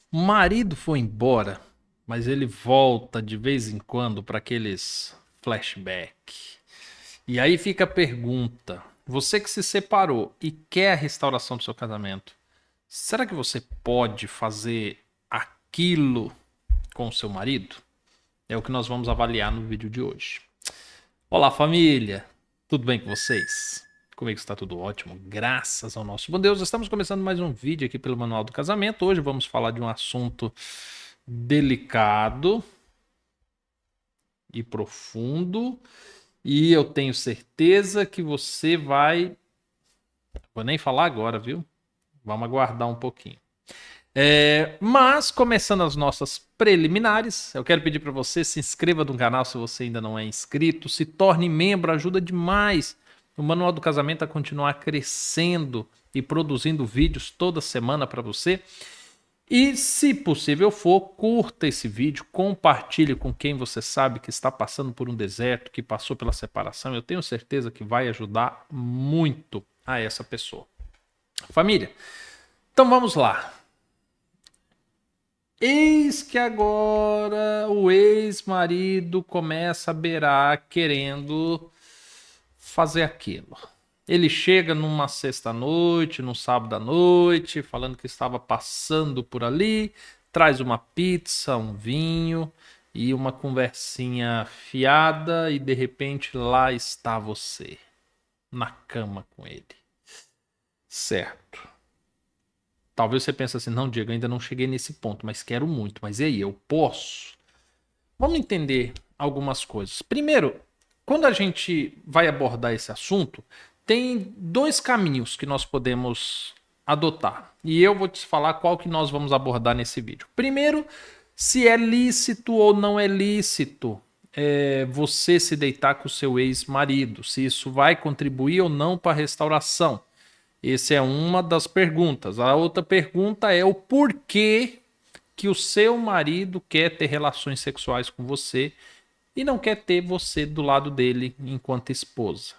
O marido foi embora, mas ele volta de vez em quando para aqueles flashback. E aí fica a pergunta: você que se separou e quer a restauração do seu casamento, será que você pode fazer aquilo com o seu marido? É o que nós vamos avaliar no vídeo de hoje. Olá, família! Tudo bem com vocês? Comigo está tudo ótimo, graças ao nosso bom Deus. Estamos começando mais um vídeo aqui pelo Manual do Casamento. Hoje vamos falar de um assunto delicado e profundo. E eu tenho certeza que você vai. Vou nem falar agora, viu? Vamos aguardar um pouquinho. Mas, começando as nossas preliminares, eu quero pedir para você se inscreva no canal se você ainda não é inscrito, se torne membro, ajuda demais o Manual do Casamento a continuar crescendo e produzindo vídeos toda semana para você. E, se possível for, curta esse vídeo, compartilhe com quem você sabe que está passando por um deserto, que passou pela separação. Eu tenho certeza que vai ajudar muito a essa pessoa. Família, então vamos lá. Eis que agora o ex-marido começa a beirar querendo fazer aquilo. Ele chega numa sexta-noite, num sábado à noite, falando que estava passando por ali, traz uma pizza, um vinho e uma conversinha fiada e de repente lá está você, na cama com ele. Certo. Talvez você pense assim, não, Diego, ainda não cheguei nesse ponto, mas quero muito. Mas e aí, eu posso? Vamos entender algumas coisas. Primeiro, quando a gente vai abordar esse assunto, tem dois caminhos que nós podemos adotar. E eu vou te falar qual que nós vamos abordar nesse vídeo. Primeiro, se é lícito ou não é lícito você se deitar com o seu ex-marido, se isso vai contribuir ou não para a restauração. Essa é uma das perguntas. A outra pergunta é o porquê que o seu marido quer ter relações sexuais com você e não quer ter você do lado dele enquanto esposa.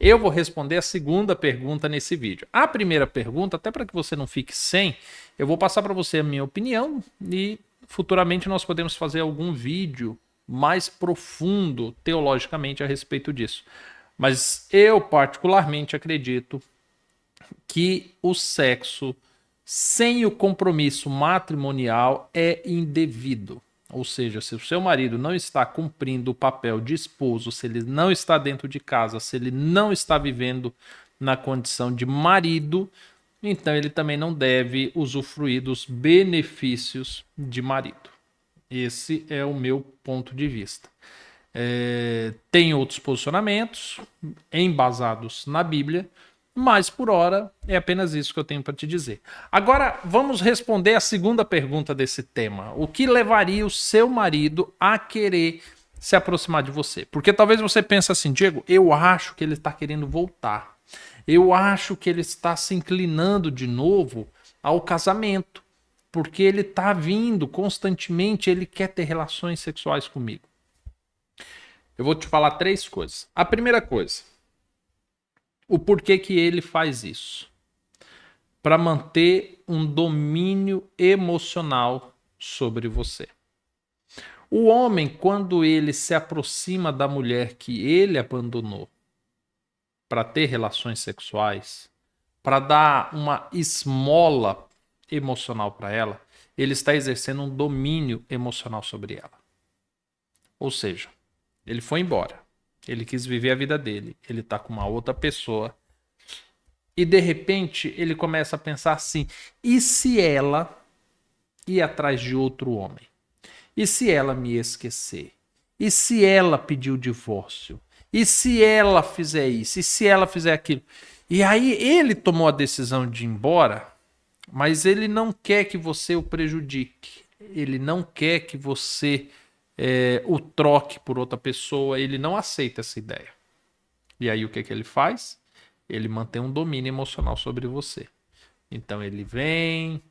Eu vou responder a segunda pergunta nesse vídeo. A primeira pergunta, até para que você não fique sem, eu vou passar para você a minha opinião e futuramente nós podemos fazer algum vídeo mais profundo teologicamente a respeito disso. Mas eu particularmente acredito que o sexo sem o compromisso matrimonial é indevido. Ou seja, se o seu marido não está cumprindo o papel de esposo, se ele não está dentro de casa, se ele não está vivendo na condição de marido, então ele também não deve usufruir dos benefícios de marido. Esse é o meu ponto de vista. Tem outros posicionamentos embasados na Bíblia, mas por hora é apenas isso que eu tenho para te dizer. Agora vamos responder a segunda pergunta desse tema. O que levaria o seu marido a querer se aproximar de você? Porque talvez você pense assim, Diego, eu acho que ele está querendo voltar. Eu acho que ele está se inclinando de novo ao casamento. Porque ele está vindo constantemente, ele quer ter relações sexuais comigo. Eu vou te falar três coisas. A primeira coisa, o porquê que ele faz isso. Para manter um domínio emocional sobre você. O homem, quando ele se aproxima da mulher que ele abandonou para ter relações sexuais, para dar uma esmola emocional para ela, ele está exercendo um domínio emocional sobre ela. Ou seja, ele foi embora. Ele quis viver a vida dele. Ele está com uma outra pessoa. E de repente ele começa a pensar assim: e se ela ir atrás de outro homem? E se ela me esquecer? E se ela pedir o divórcio? E se ela fizer isso? E se ela fizer aquilo? E aí ele tomou a decisão de ir embora, mas ele não quer que você o prejudique. Ele não quer que você o troque por outra pessoa. Ele não aceita essa ideia. E aí o que, que ele faz? Ele mantém um domínio emocional sobre você. Então ele vem,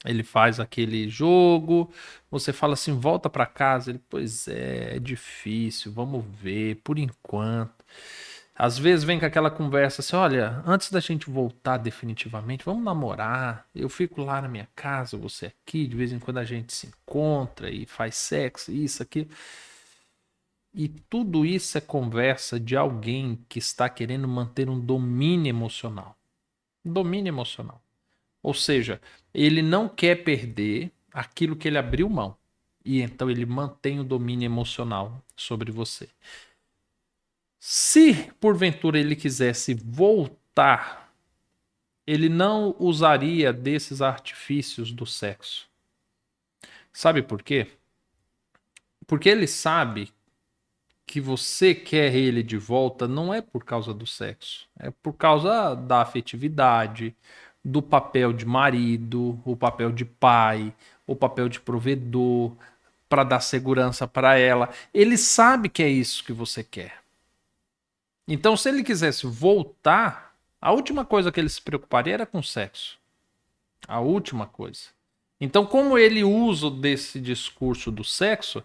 ele faz aquele jogo, você fala assim, volta para casa. Ele, pois é difícil, vamos ver, por enquanto. Às vezes vem com aquela conversa assim, olha, antes da gente voltar definitivamente, vamos namorar. Eu fico lá na minha casa, você aqui, de vez em quando a gente se encontra e faz sexo, isso, aquilo. E tudo isso é conversa de alguém que está querendo manter um domínio emocional. Domínio emocional. Ou seja, ele não quer perder aquilo que ele abriu mão. E então ele mantém o domínio emocional sobre você. Se porventura ele quisesse voltar, ele não usaria desses artifícios do sexo. Sabe por quê? Porque ele sabe que você quer ele de volta não é por causa do sexo, é por causa da afetividade, do papel de marido, o papel de pai, o papel de provedor, para dar segurança para ela. Ele sabe que é isso que você quer. Então, se ele quisesse voltar, a última coisa que ele se preocuparia era com sexo. A última coisa. Então, como ele usa desse discurso do sexo,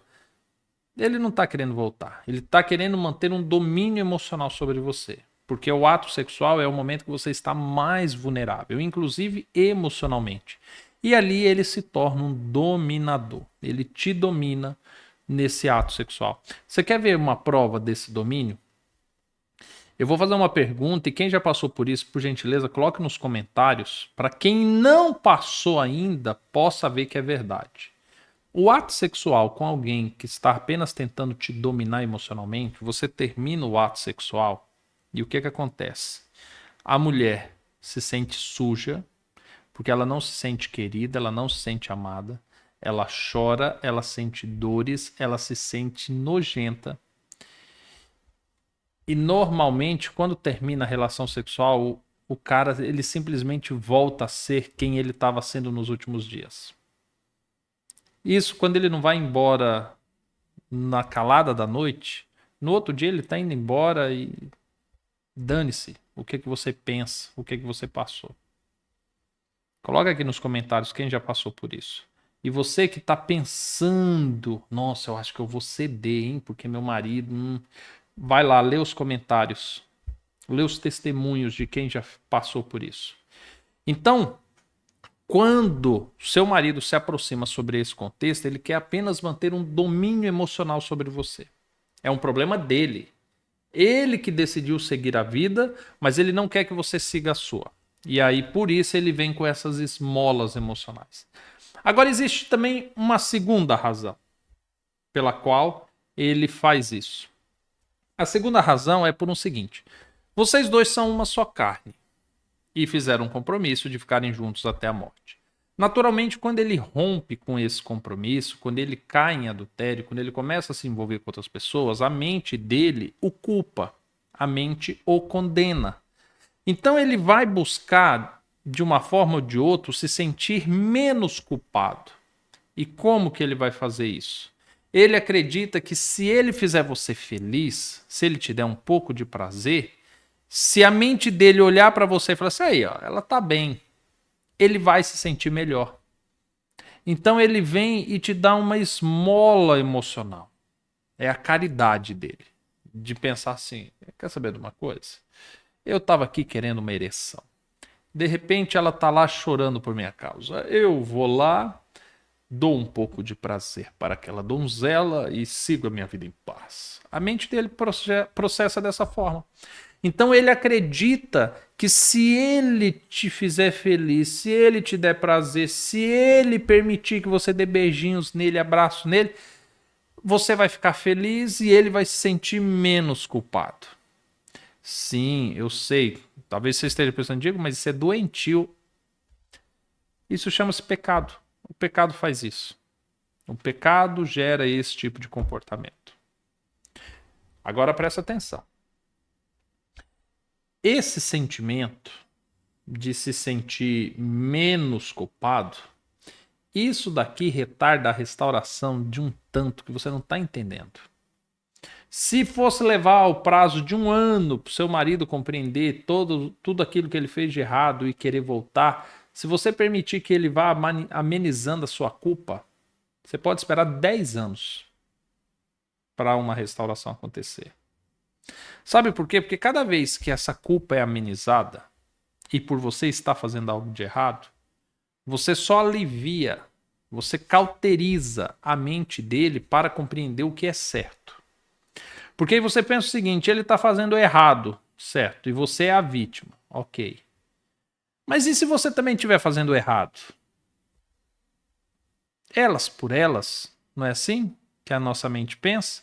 ele não está querendo voltar. Ele está querendo manter um domínio emocional sobre você. Porque o ato sexual é o momento que você está mais vulnerável, inclusive emocionalmente. E ali ele se torna um dominador. Ele te domina nesse ato sexual. Você quer ver uma prova desse domínio? Eu vou fazer uma pergunta e quem já passou por isso, por gentileza, coloque nos comentários para quem não passou ainda possa ver que é verdade. O ato sexual com alguém que está apenas tentando te dominar emocionalmente, você termina o ato sexual e o que acontece? A mulher se sente suja, porque ela não se sente querida, ela não se sente amada, ela chora, ela sente dores, ela se sente nojenta. E normalmente, quando termina a relação sexual, o cara ele simplesmente volta a ser quem ele estava sendo nos últimos dias. Isso quando ele não vai embora na calada da noite, no outro dia ele está indo embora e dane-se o que você pensa, o que você passou. Coloca aqui nos comentários quem já passou por isso. E você que está pensando, nossa, eu acho que eu vou ceder, hein? Porque meu marido. Vai lá, lê os comentários. Lê os testemunhos de quem já passou por isso. Então, quando seu marido se aproxima sobre esse contexto, ele quer apenas manter um domínio emocional sobre você. É um problema dele. Ele que decidiu seguir a vida, mas ele não quer que você siga a sua. E aí, por isso, ele vem com essas esmolas emocionais. Agora, existe também uma segunda razão pela qual ele faz isso. A segunda razão é por um seguinte: vocês dois são uma só carne e fizeram um compromisso de ficarem juntos até a morte. Naturalmente, quando ele rompe com esse compromisso, quando ele cai em adultério, quando ele começa a se envolver com outras pessoas, a mente dele o culpa, a mente o condena. Então ele vai buscar, de uma forma ou de outra, se sentir menos culpado. E como que ele vai fazer isso? Ele acredita que se ele fizer você feliz, se ele te der um pouco de prazer, se a mente dele olhar para você e falar assim, aí, ó, ela tá bem, ele vai se sentir melhor. Então ele vem e te dá uma esmola emocional. É a caridade dele. De pensar assim, quer saber de uma coisa? Eu estava aqui querendo uma ereção. De repente ela tá lá chorando por minha causa. Eu vou lá, dou um pouco de prazer para aquela donzela e sigo a minha vida em paz. A mente dele processa dessa forma. Então ele acredita que se ele te fizer feliz, se ele te der prazer, se ele permitir que você dê beijinhos nele, abraços nele, você vai ficar feliz e ele vai se sentir menos culpado. Sim, eu sei. Talvez você esteja pensando, Diego, mas isso é doentio. Isso chama-se pecado. O pecado faz isso. O pecado gera esse tipo de comportamento. Agora presta atenção. Esse sentimento de se sentir menos culpado, isso daqui retarda a restauração de um tanto que você não está entendendo. Se fosse levar o prazo de 1 ano para o seu marido compreender tudo aquilo que ele fez de errado e querer voltar, se você permitir que ele vá amenizando a sua culpa, você pode esperar 10 anos para uma restauração acontecer. Sabe por quê? Porque cada vez que essa culpa é amenizada e por você estar fazendo algo de errado, você só alivia, você cauteriza a mente dele para compreender o que é certo. Porque aí você pensa o seguinte, ele está fazendo errado, certo? E você é a vítima, ok. Mas e se você também estiver fazendo errado? Elas por elas, não é assim que a nossa mente pensa?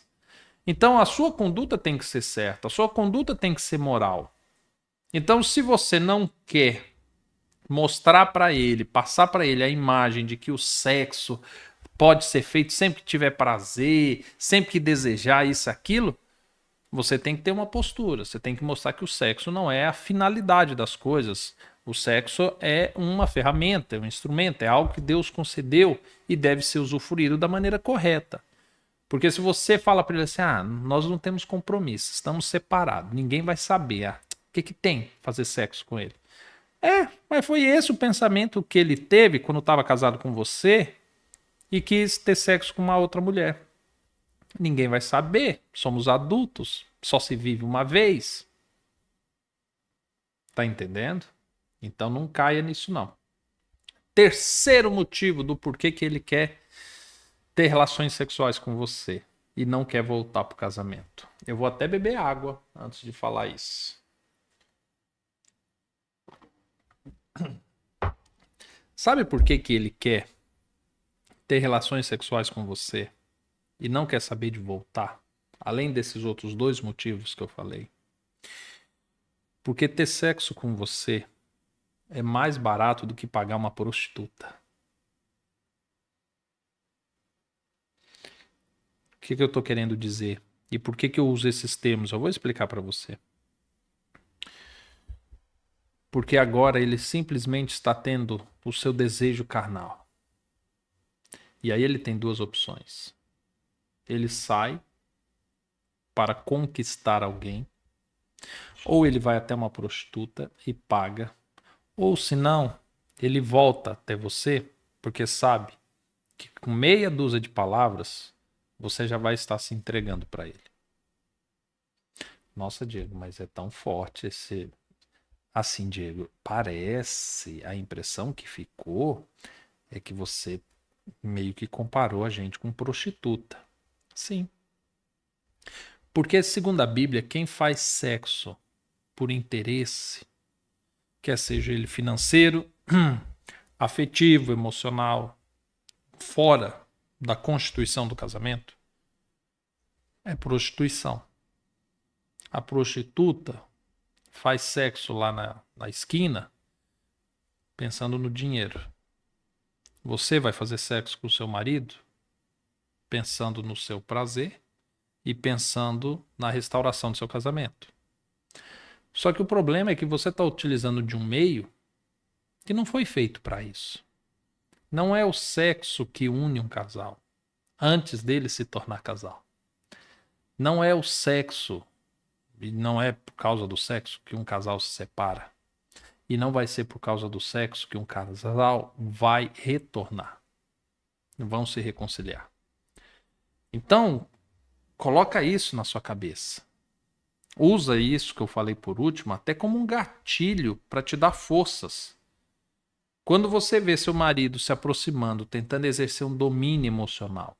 Então a sua conduta tem que ser certa, a sua conduta tem que ser moral. Então, se você não quer mostrar para ele, passar para ele a imagem de que o sexo pode ser feito sempre que tiver prazer, sempre que desejar isso, aquilo, você tem que ter uma postura. Você tem que mostrar que o sexo não é a finalidade das coisas. O sexo é uma ferramenta, é um instrumento, é algo que Deus concedeu e deve ser usufruído da maneira correta. Porque se você fala para ele assim, nós não temos compromisso, estamos separados, ninguém vai saber, o que tem fazer sexo com ele? Mas foi esse o pensamento que ele teve quando estava casado com você e quis ter sexo com uma outra mulher. Ninguém vai saber, somos adultos, só se vive uma vez. Tá entendendo? Então não caia nisso não. Terceiro motivo do porquê que ele quer ter relações sexuais com você e não quer voltar pro casamento. Eu vou até beber água antes de falar isso. Sabe por que que ele quer ter relações sexuais com você e não quer saber de voltar? Além desses outros dois motivos que eu falei. Porque ter sexo com você é mais barato do que pagar uma prostituta. O que eu estou querendo dizer? E por que que eu uso esses termos? Eu vou explicar para você. Porque agora ele simplesmente está tendo o seu desejo carnal. E aí ele tem duas opções. Ele sai para conquistar alguém, ou ele vai até uma prostituta e paga, ou se não, ele volta até você, porque sabe que com meia dúzia de palavras você já vai estar se entregando para ele. Nossa, Diego, mas é tão forte esse. Assim, Diego, parece, a impressão que ficou é que você meio que comparou a gente com prostituta. Sim. Porque, segundo a Bíblia, quem faz sexo por interesse, quer seja ele financeiro, afetivo, emocional, fora da constituição do casamento, é prostituição. A prostituta faz sexo lá na esquina pensando no dinheiro. Você vai fazer sexo com o seu marido pensando no seu prazer e pensando na restauração do seu casamento. Só que o problema é que você está utilizando de um meio que não foi feito para isso. Não é o sexo que une um casal antes dele se tornar casal. Não é o sexo, e não é por causa do sexo que um casal se separa. E não vai ser por causa do sexo que um casal vai retornar. Vão se reconciliar. Então, coloca isso na sua cabeça. Usa isso que eu falei por último até como um gatilho para te dar forças. Quando você vê seu marido se aproximando, tentando exercer um domínio emocional,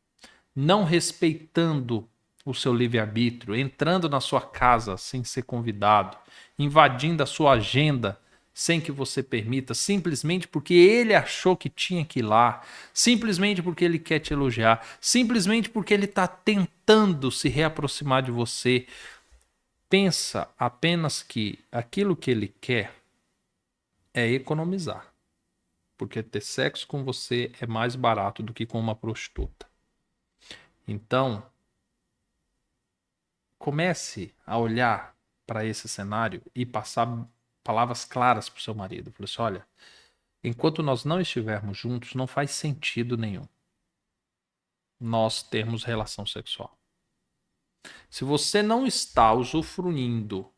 não respeitando o seu livre-arbítrio, entrando na sua casa sem ser convidado, invadindo a sua agenda sem que você permita, simplesmente porque ele achou que tinha que ir lá, simplesmente porque ele quer te elogiar, simplesmente porque ele está tentando se reaproximar de você. Pensa apenas que aquilo que ele quer é economizar. Porque ter sexo com você é mais barato do que com uma prostituta. Então, comece a olhar para esse cenário e passar palavras claras para o seu marido. Fale assim, olha, enquanto nós não estivermos juntos, não faz sentido nenhum nós termos relação sexual. Se você não está usufruindo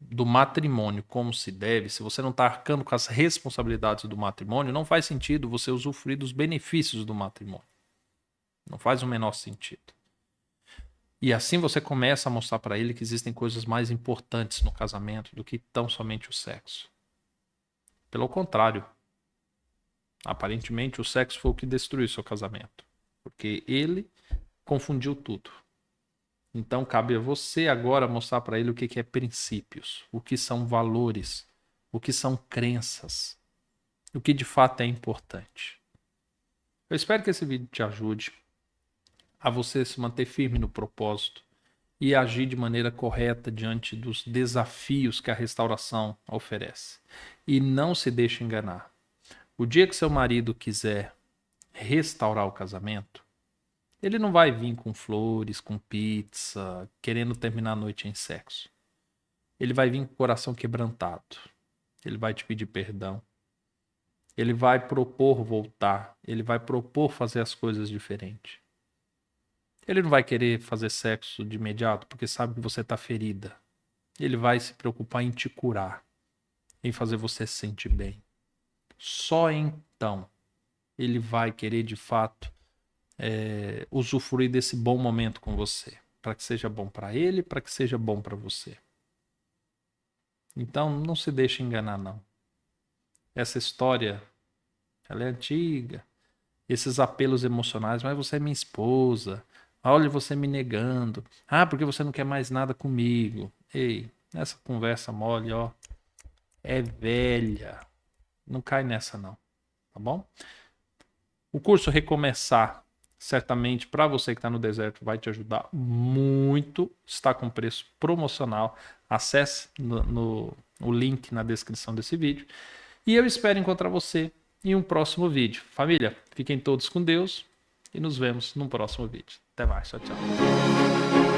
do matrimônio como se deve, se você não está arcando com as responsabilidades do matrimônio, não faz sentido você usufruir dos benefícios do matrimônio. Não faz o menor sentido. E assim você começa a mostrar para ele que existem coisas mais importantes no casamento do que tão somente o sexo. Pelo contrário, aparentemente o sexo foi o que destruiu seu casamento, porque ele confundiu tudo. Então cabe a você agora mostrar para ele o que é princípios, o que são valores, o que são crenças, o que de fato é importante. Eu espero que esse vídeo te ajude a você se manter firme no propósito e agir de maneira correta diante dos desafios que a restauração oferece. E não se deixe enganar. O dia que seu marido quiser restaurar o casamento, ele não vai vir com flores, com pizza, querendo terminar a noite em sexo. Ele vai vir com o coração quebrantado. Ele vai te pedir perdão. Ele vai propor voltar. Ele vai propor fazer as coisas diferentes. Ele não vai querer fazer sexo de imediato porque sabe que você está ferida. Ele vai se preocupar em te curar, em fazer você se sentir bem. Só então ele vai querer de fato usufruir desse bom momento com você, para que seja bom para ele, para que seja bom para você. Então não se deixe enganar não. Essa história, ela é antiga. Esses apelos emocionais, mas você é minha esposa. Olha você me negando. Ah, porque você não quer mais nada comigo. Ei, essa conversa mole, ó, é velha. Não cai nessa não, tá bom? O curso Recomeçar, certamente para você que está no deserto, vai te ajudar muito. Está com preço promocional. Acesse o link na descrição desse vídeo. E eu espero encontrar você em um próximo vídeo. Família, fiquem todos com Deus e nos vemos no próximo vídeo. Até mais, tchau, tchau.